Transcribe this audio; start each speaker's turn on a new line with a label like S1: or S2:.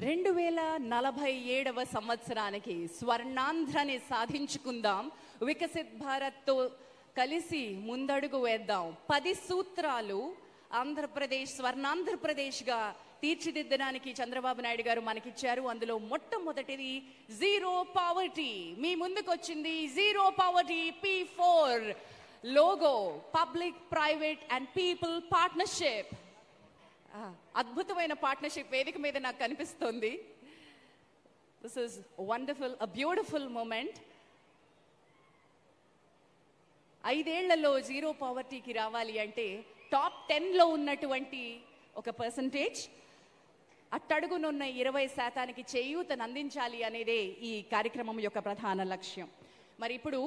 S1: 2047వ సంవత్సరానికి స్వర్ణాంధ్రని సాధించుకుందాం. వికసిత్ భారత్తో కలిసి ముందడుగు వేద్దాం. 10 సూత్రాలు ఆంధ్రప్రదేశ్ స్వర్ణాంధ్రప్రదేశ్గా తీర్చిదిద్దడానికి చంద్రబాబు నాయుడు గారు మనకిచ్చారు. అందులో మొట్టమొదటిది జీరో పావర్టీ. మీ ముందుకు వచ్చింది zero poverty P4 logo, public private and people partnership. అద్భుతమైన పార్ట్నర్షిప్ వేదిక మీద నాకు కనిపిస్తుంది. This is wonderful, a beautiful moment. 5 ఏళ్లలో జీరో పావర్టీకి రావాలి అంటే టాప్ 10లో ఉన్నటువంటి ఒక పర్సంటేజ్, అట్టడుగునున్న 20% చేయూతను అందించాలి అనేదే ఈ కార్యక్రమం యొక్క ప్రధాన లక్ష్యం. మరి ఇప్పుడు